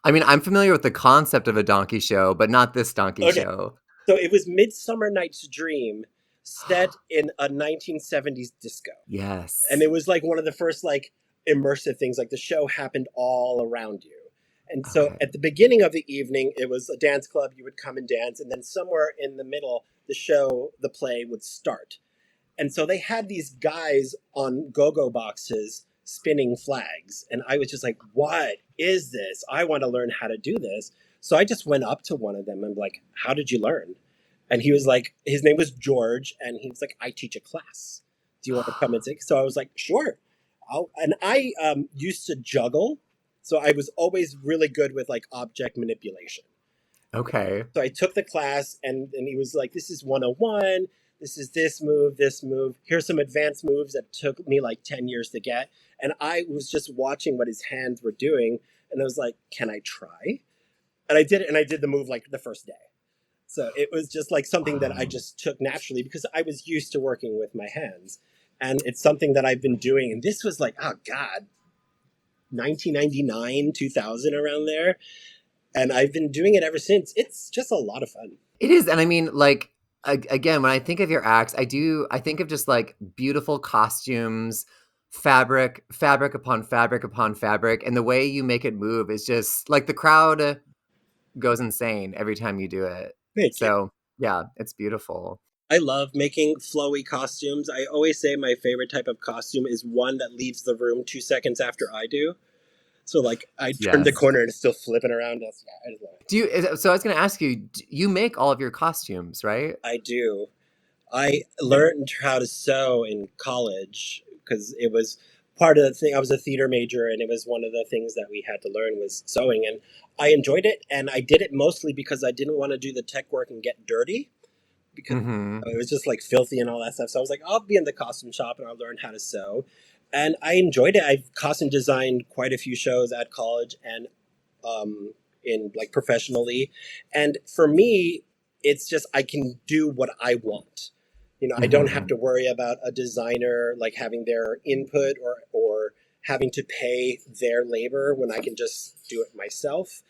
I mean, I'm familiar with the concept of a donkey show, but not this donkey Okay. show. So it was Midsummer Night's Dream set in a 1970s disco. And Yes. it was like one of the first like immersive things. Like the show happened all around you. And so Okay. at the beginning of the evening, it was a dance club. You would come and dance. And then somewhere in the middle, the play would start. And so they had these guys on go-go boxes spinning flags. And I was just like, what is this? I want to learn how to do this. So I just went up to one of them and like, how did you learn? And he was like, his name was George. And he was like, I teach a class. Do you want to come and take? So I was like, sure. And I used to juggle. So I was always really good with like object manipulation. Okay. So I took the class, and he was like, this is 101. This is this move, this move. Here's some advanced moves that took me like 10 years to get. And I was just watching what his hands were doing. And I was like, can I try? And I did it. And I did the move like the first day. So it was just like something that I just took naturally because I was used to working with my hands. And it's something that I've been doing. And this was like, oh God, 1999, 2000, around there. And I've been doing it ever since. It's just a lot of fun. It is. And I mean, like, again, when I think of your acts, I think of just like beautiful costumes, fabric upon fabric upon fabric. And the way you make it move is just like the crowd goes insane every time you do it. Thank you. So yeah, it's beautiful. I love making flowy costumes. I always say my favorite type of costume is one that leaves the room 2 seconds after I do. So like I turn the corner and it's still flipping around. I just love it. So I was going to ask you, you make all of your costumes, right? I do. I learned how to sew in college because it was part of the thing. I was a theater major, and it was one of the things that we had to learn was sewing. And I enjoyed it, and I did it mostly because I didn't want to do the tech work and get dirty because it was just like filthy and all that stuff. So I was like, I'll be in the costume shop and I'll learn how to sew. And I enjoyed it. I've costume designed quite a few shows at college and in like professionally. And for me, it's just I can do what I want. You know, I don't have to worry about a designer like having their input or having to pay their labor when I can just do it myself.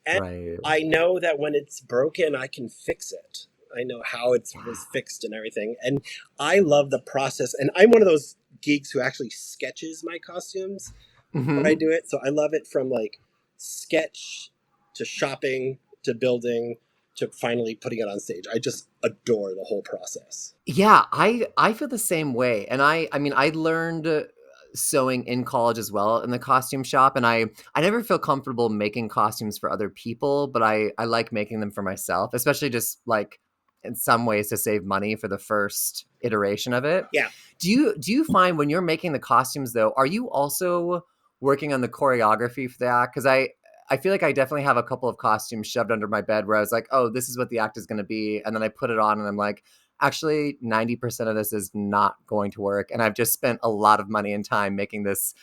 And I know that when it's broken, I can fix it. I know how it was fixed and everything. And I love the process. And I'm one of those geeks who actually sketches my costumes when I do it. So I love it from like sketch to shopping to building to finally putting it on stage. I just adore the whole process. Yeah, I feel the same way. And I mean, I learned sewing in college as well in the costume shop. And I never feel comfortable making costumes for other people, but I like making them for myself, especially just like in some ways to save money for the first iteration of it. Yeah. Do you find when you're making the costumes though, are you also working on the choreography for the act? Because I feel like I definitely have a couple of costumes shoved under my bed where I was like, oh, this is what the act is going to be. And then I put it on and I'm like, actually 90% of this is not going to work. And I've just spent a lot of money and time making this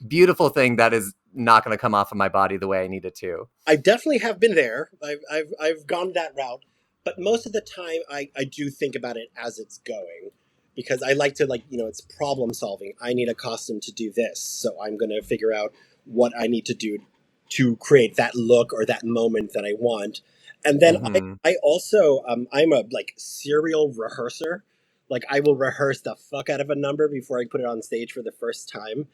beautiful thing that is not going to come off of my body the way I need it to. I definitely have been there. I've gone that route. But most of the time I do think about it as it's going. Because I like to it's problem solving. I need a costume to do this. So I'm going to figure out what I need to do to create that look or that moment that I want. And then I also, I'm a serial rehearser. Like I will rehearse the fuck out of a number before I put it on stage for the first time.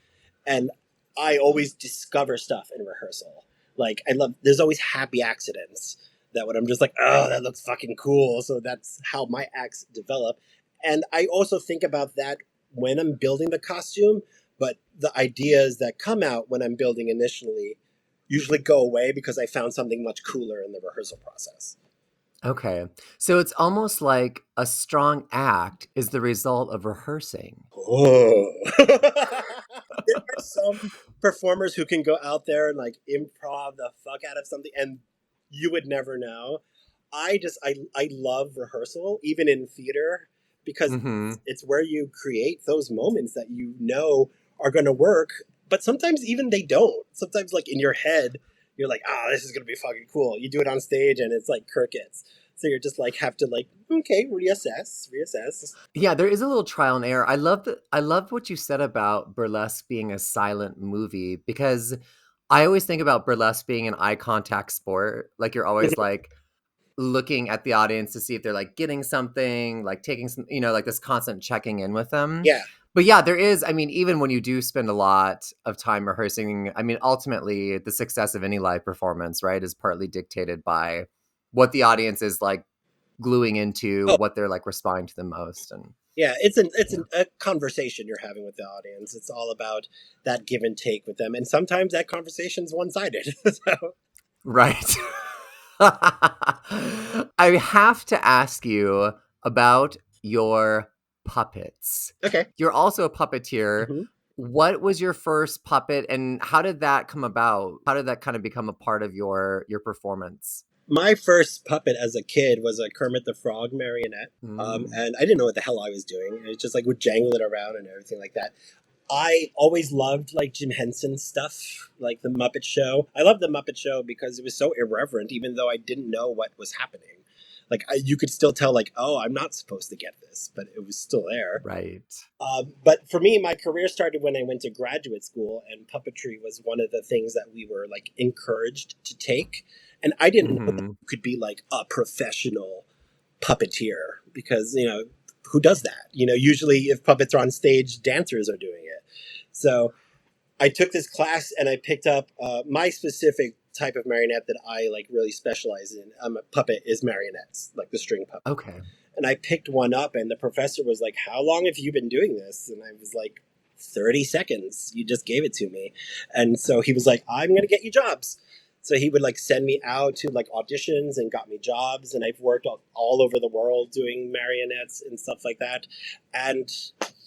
And I always discover stuff in rehearsal. Like there's always happy accidents that when I'm just like, oh, that looks fucking cool. So that's how my acts develop. And I also think about that when I'm building the costume, but the ideas that come out when I'm building initially usually go away because I found something much cooler in the rehearsal process. Okay. So it's almost like a strong act is the result of rehearsing. Oh. There are some performers who can go out there and improv the fuck out of something and you would never know. I love rehearsal, even in theater, because it's where you create those moments that you know are going to work. But sometimes even they don't. Sometimes in your head, you're like, this is going to be fucking cool. You do it on stage and it's like crickets. So you're just have to okay, reassess. Yeah, there is a little trial and error. I love what you said about burlesque being a silent movie because I always think about burlesque being an eye contact sport. Like you're always looking at the audience to see if they're getting something, taking some, this constant checking in with them. Yeah. But yeah, there is, I mean, even when you do spend a lot of time rehearsing, I mean, ultimately the success of any live performance, right, is partly dictated by what the audience is gluing into, what they're responding to the most. And yeah, it's a conversation you're having with the audience. It's all about that give and take with them. And sometimes that conversation's one-sided. So. Right. I have to ask you about your puppets. Okay. You're also a puppeteer. What was your first puppet and how did that come about? How did that kind of become a part of your performance? My first puppet as a kid was a Kermit the Frog marionette. Mm. And I didn't know what the hell I was doing. It just like would jangle it around and everything like that. I always loved like Jim Henson stuff, like the Muppet Show. I loved the Muppet Show because it was so irreverent, even though I didn't know what was happening. Like you could still tell, like, oh, I'm not supposed to get this, but it was still there. Right. But for me, my career started when I went to graduate school, and puppetry was one of the things that we were like encouraged to take. And I didn't know that Mm-hmm. you could be like a professional puppeteer because who does that? Usually if puppets are on stage, dancers are doing it. So I took this class and I picked up my specific type of marionette that I like really specialize in. I'm a puppet is marionettes, like the string puppet. Okay. And I picked one up and the professor was like, how long have you been doing this? And I was like, 30 seconds. You just gave it to me. And so he was like, I'm going to get you jobs. So he would like send me out to like auditions and got me jobs. And I've worked all over the world doing marionettes and stuff like that. And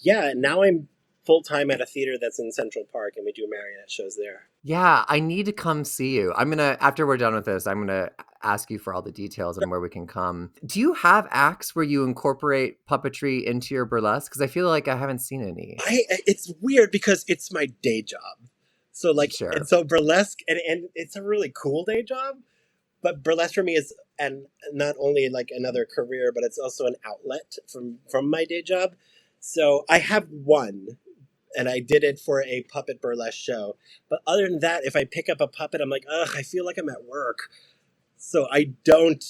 yeah, now I'm full time at a theater that's in Central Park and we do marionette shows there. Yeah, I need to come see you. After we're done with this, I'm gonna ask you for all the details and where we can come. Do you have acts where you incorporate puppetry into your burlesque? Because I feel like I haven't seen any. It's weird because it's my day job. So like, and Sure. so burlesque and it's a really cool day job, but burlesque for me is and not only like another career, but it's also an outlet from my day job. So I have one, and I did it for a puppet burlesque show. But other than that, if I pick up a puppet, I'm like, ugh, I feel like I'm at work. So I don't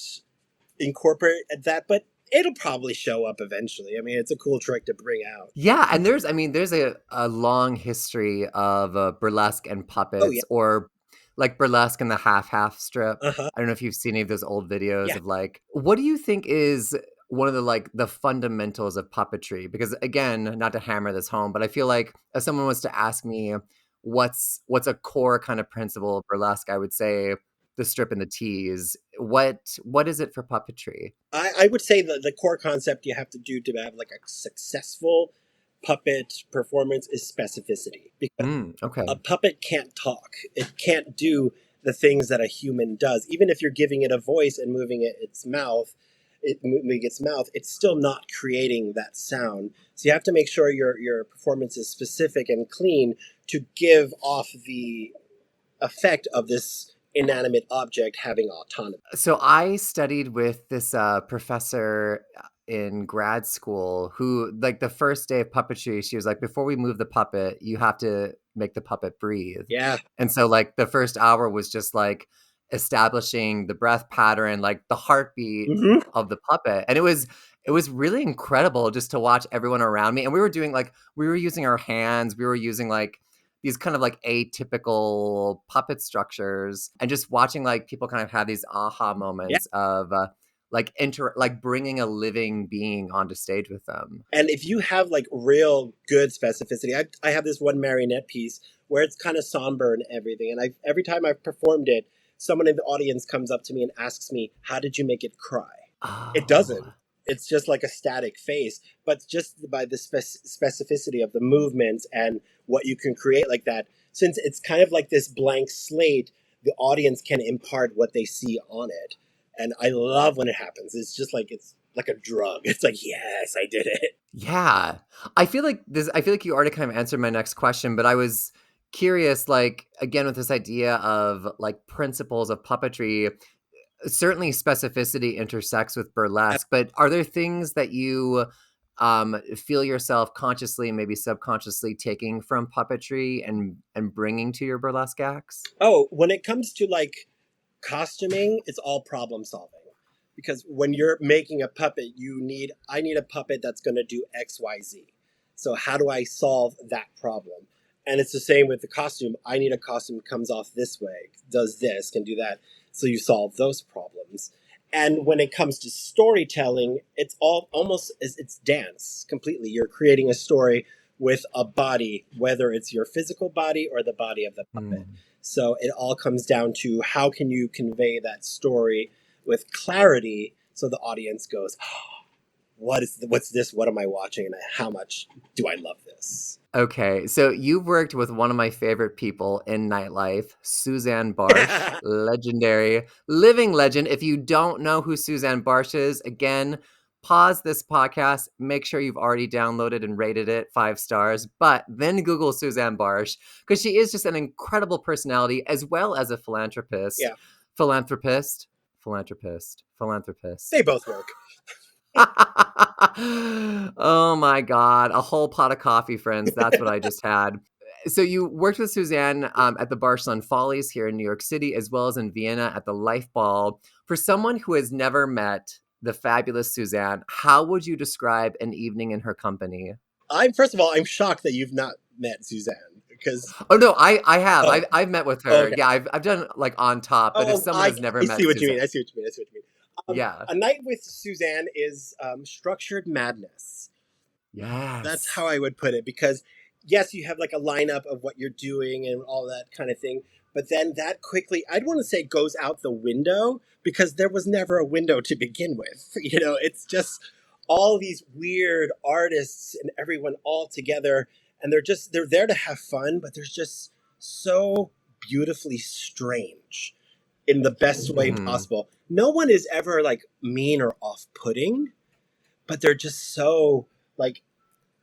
incorporate that, but it'll probably show up eventually. I mean, it's a cool trick to bring out. Yeah, and there's a long history of burlesque and Oh yeah, puppets, or like burlesque and the half strip. uh-huh. I don't know if you've seen any of those old videos Yeah. of like, what do you think is one of the like the fundamentals of puppetry? Because again, not to hammer this home, but I feel like if someone was to ask me what's a core kind of principle of burlesque, I would say the strip and the tease. What is it for puppetry? I would say the core concept you have to do to have like a successful puppet performance is specificity. Because Okay. a puppet can't talk. It can't do the things that a human does. Even if you're giving it a voice and moving its mouth, it's still not creating that sound. So you have to make sure your performance is specific and clean to give off the effect of this inanimate object having autonomy. So I studied with this professor in grad school who, like, the first day of puppetry, she was like, before we move the puppet, you have to make the puppet breathe. Yeah. And so, like, the first hour was just like establishing the breath pattern, like the heartbeat Mm-hmm. of the puppet. And it was really incredible just to watch everyone around me. And we were using our hands, we were using like these kind of like atypical puppet structures, and just watching like people kind of have these aha Yeah. moments of like bringing a living being onto stage with them. And if you have like real good specificity, I have this one marionette piece where it's kind of somber and everything. And every time I've performed it, someone in the audience comes up to me and asks me, how did you make it cry? It Oh, doesn't. It's just like a static face, but just by the specificity of the movements and what you can create like that, since it's kind of like this blank slate, the audience can impart what they see on it. And I love when it happens. It's like a drug. It's like, yes, I did it. yeah. I feel like you already kind of answered my next question, but I was curious, like, again, with this idea of like principles of puppetry. Certainly specificity intersects with burlesque, but are there things that you feel yourself consciously and maybe subconsciously taking from puppetry and bringing to your burlesque acts? Oh, when it comes to like costuming, it's all problem solving. Because when you're making a puppet, I need a puppet that's going to do XYZ. So how do I solve that problem? And it's the same with the costume. I need a costume that comes off this way, does this, can do that. So you solve those problems. And when it comes to storytelling, it's all almost it's dance completely. You're creating a story with a body, whether it's your physical body or the body of the puppet. Mm. So it all comes down to how can you convey that story with clarity so the audience goes, oh, what's this? What am I watching? And how much do I love this? Okay, so you've worked with one of my favorite people in nightlife, Susanne Bartsch, legendary, living legend. If you don't know who Susanne Bartsch is, again, pause this podcast, make sure you've already downloaded and rated it 5 stars, but then Google Susanne Bartsch, because she is just an incredible personality as well as a philanthropist. Yeah. Philanthropist. They both work. Oh my God. A whole pot of coffee, friends. That's what I just had. So you worked with Susanne at the Barcelona Follies here in New York City, as well as in Vienna at the Life Ball. For someone who has never met the fabulous Susanne, how would you describe an evening in her company? First of all, I'm shocked that you've not met Susanne because. Oh no, I have. Oh. I've met with her. Okay. Yeah, I've done like on top. But if someone has never met I see what Susanne, you mean. I see what you mean. Yeah. A night with Susanne is structured madness. Yes. That's how I would put it, because yes, you have like a lineup of what you're doing and all that kind of thing, but then that quickly, I'd want to say, goes out the window, because there was never a window to begin with. You know, it's just all these weird artists and everyone all together, and they're there to have fun, but they're just so beautifully strange in the best way possible. No one is ever like mean or off-putting, but they're just so like,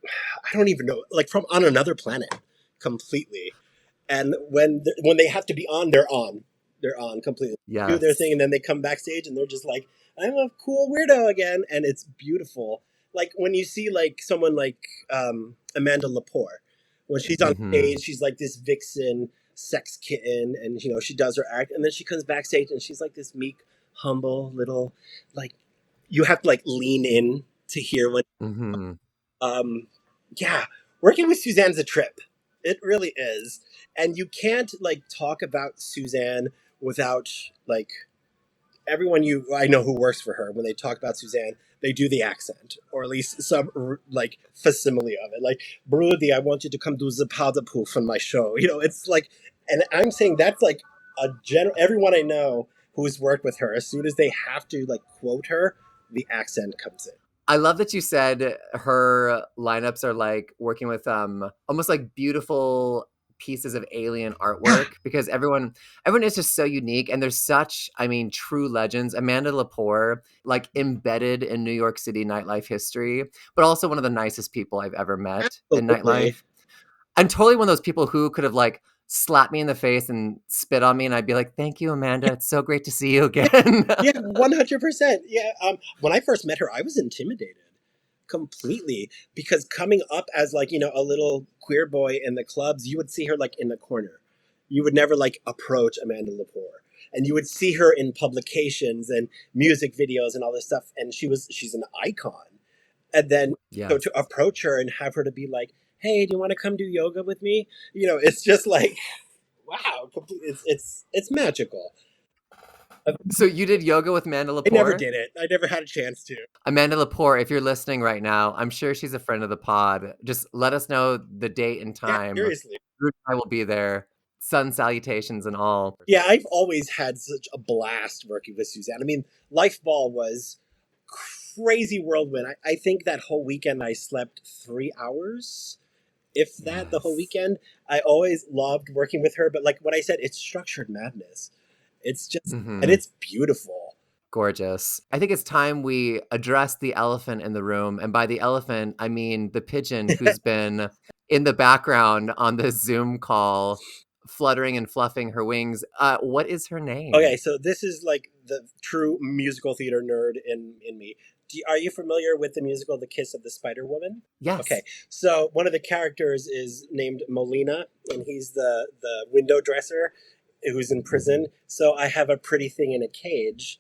I don't even know, like from on another planet completely. And when they have to be on, they're on. They're on completely. Yes. Do their thing, and then they come backstage and they're just like, I'm a cool weirdo again, and it's beautiful. Like when you see like someone like Amanda Lepore, when she's on stage, she's like this vixen sex kitten, and you know, she does her act, and then she comes backstage and she's like this meek, humble little, like, you have to like lean in to hear what. Yeah, working with Suzanne's a trip. It really is. And you can't like talk about Susanne without like everyone I know who works for her. When they talk about Susanne, they do the accent, or at least some like facsimile of it. Like, Broody, I want you to come do the powder poof on my show. You know, it's like, and I'm saying that's like everyone I know who's worked with her, as soon as they have to like quote her, the accent comes in. I love that you said her lineups are like working with almost like beautiful pieces of alien artwork, because everyone is just so unique, and there's such, I mean, true legends. Amanda Lepore, like embedded in New York City nightlife history, but also one of the nicest people I've ever met in nightlife. And totally one of those people who could have like slapped me in the face and spit on me, and I'd be like, thank you, Amanda. It's so great to see you again. Yeah, 100%. Yeah. When I first met her, I was intimidated completely, because coming up as like, you know, a little queer boy in the clubs, you would see her like in the corner. You would never like approach Amanda Lepore. And you would see her in publications and music videos and all this stuff. And she's an icon. And then so to approach her and have her to be like, hey, do you want to come do yoga with me? You know, it's just like, wow, it's magical. So you did yoga with Amanda Lepore? I never did it. I never had a chance to. Amanda Lepore, if you're listening right now, I'm sure she's a friend of the pod. Just let us know the date and time. Yeah, seriously. I will be there. Sun salutations and all. Yeah, I've always had such a blast working with Susanne. I mean, Life Ball was crazy whirlwind. I think that whole weekend I slept 3 hours, if that, the whole weekend. I always loved working with her, but like what I said, it's structured madness. It's just, and it's beautiful. Gorgeous. I think it's time we address the elephant in the room. And by the elephant, I mean the pigeon who's been in the background on this Zoom call, fluttering and fluffing her wings. What is her name? Okay, so this is like the true musical theater nerd in me. Are you familiar with the musical The Kiss of the Spider Woman? Yes. Okay, so one of the characters is named Molina, and he's the window dresser who's in prison. So I have a pretty thing in a cage.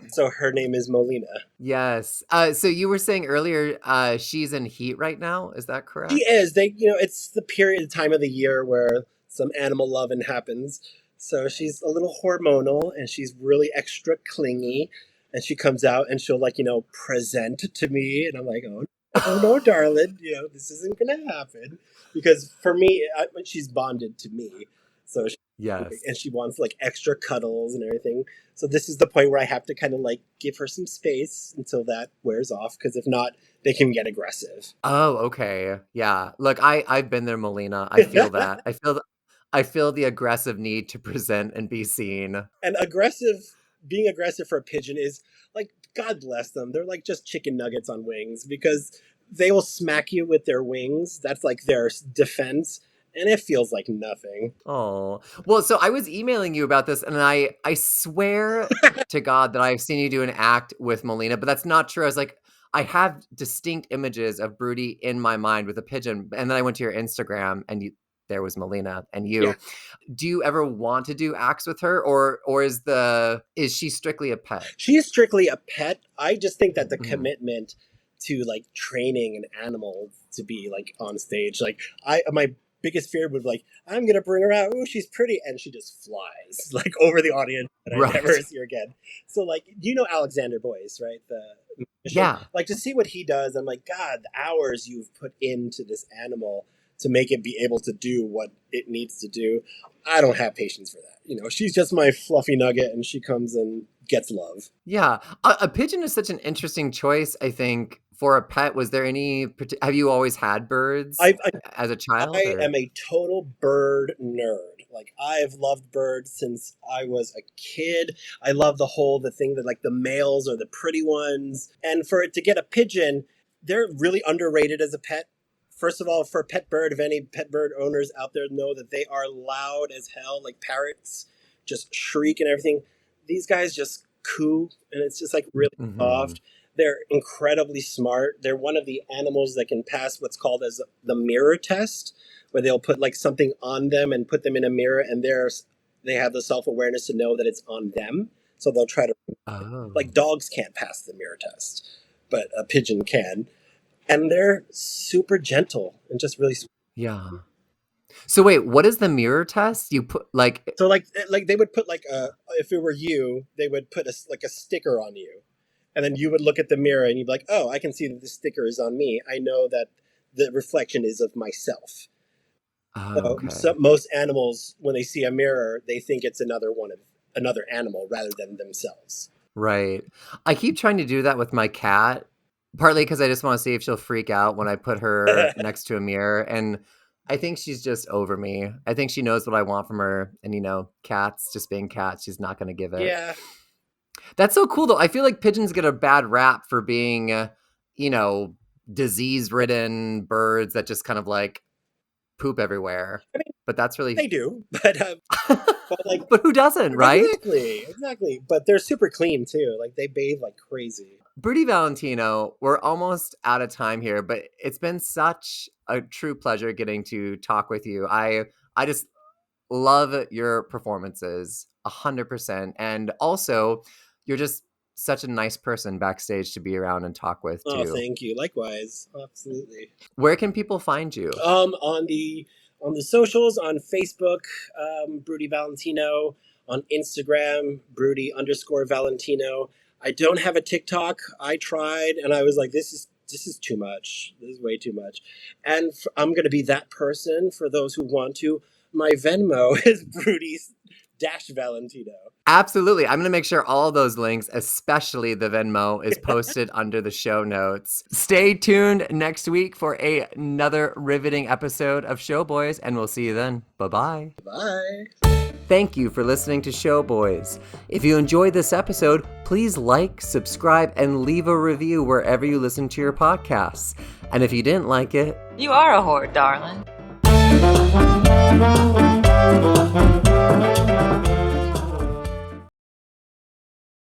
So her name is Molina. Yes. So you were saying earlier, she's in heat right now. Is that correct? She is. It's the period of time of the year where some animal loving happens. So she's a little hormonal, and she's really extra clingy. And she comes out and she'll present to me. And I'm like, oh no, darling, this isn't going to happen. Because for me, she's bonded to me. So Yes. and she wants like extra cuddles and everything. So this is the point where I have to kind of like give her some space until that wears off, because if not, they can get aggressive. Oh, okay. Yeah. Look, I've been there, Melina. I feel that. I feel the aggressive need to present and be seen. And being aggressive for a pigeon is like, God bless them. They're like just chicken nuggets on wings, because they will smack you with their wings. That's like their defense. And it feels like nothing. Oh, well, so I was emailing you about this, and I swear to God that I've seen you do an act with Melina, but that's not true. I was like, I have distinct images of Broody in my mind with a pigeon, and then I went to your Instagram, and there was Melina and you. Yeah. Do you ever want to do acts with her, or is she strictly a pet? She's strictly a pet. I just think that the commitment to like training an animal to be like on stage, like my biggest fear would be like, I'm gonna bring her out, oh she's pretty, and she just flies like over the audience and I never see her again. So like, you know Alexander Boyce, right? Like to see what he does, I'm like, God, the hours you've put into this animal to make it be able to do what it needs to do. I don't have patience for that. You know, she's just my fluffy nugget, and she comes and gets love. Yeah. A pigeon is such an interesting choice, I think, for a pet. Was there have you always had birds as a child? I am a total bird nerd. Like, I've loved birds since I was a kid. I love the thing that like the males are the pretty ones. And for it to get a pigeon, they're really underrated as a pet. First of all, for a pet bird, if any pet bird owners out there know that they are loud as hell, like parrots just shriek and everything. These guys just coo, and it's just like really soft. They're incredibly smart. They're one of the animals that can pass what's called as the mirror test, where they'll put like something on them and put them in a mirror, and they have the self-awareness to know that it's on them. So they'll try to, like dogs can't pass the mirror test, but a pigeon can. And they're super gentle and just really sweet. Yeah. So wait, what is the mirror test? You put like... So like they would put like if it were you, they would put a sticker on you. And then you would look at the mirror and you'd be like, oh, I can see that this sticker is on me. I know that the reflection is of myself. So most animals, when they see a mirror, they think it's another animal rather than themselves. Right. I keep trying to do that with my cat. Partly because I just want to see if she'll freak out when I put her next to a mirror. And I think she's just over me. I think she knows what I want from her. And, you know, cats, just being cats, she's not going to give it. Yeah. That's so cool, though. I feel like pigeons get a bad rap for being, disease-ridden birds that just kind of, like, poop everywhere. I mean, but that's really... They do. But who doesn't, right? Exactly. But they're super clean, too. Like, they bathe like crazy. Broody Valentino, we're almost out of time here, but it's been such a true pleasure getting to talk with you. I just love your performances 100%. And also, you're just such a nice person backstage to be around and talk with, too. Oh, thank you. Likewise. Absolutely. Where can people find you? On the socials, on Facebook, Broody Valentino, on Instagram, Broody_Valentino. I don't have a TikTok. I tried, and I was like, this is too much. This is way too much. And I'm going to be that person for those who want to. My Venmo is Broody_Valentino. Absolutely. I'm going to make sure all those links, especially the Venmo, is posted under the show notes. Stay tuned next week for another riveting episode of Showboys, and we'll see you then. Bye-bye. Bye. Thank you for listening to Showboys. If you enjoyed this episode, please like, subscribe, and leave a review wherever you listen to your podcasts. And if you didn't like it... You are a whore, darling.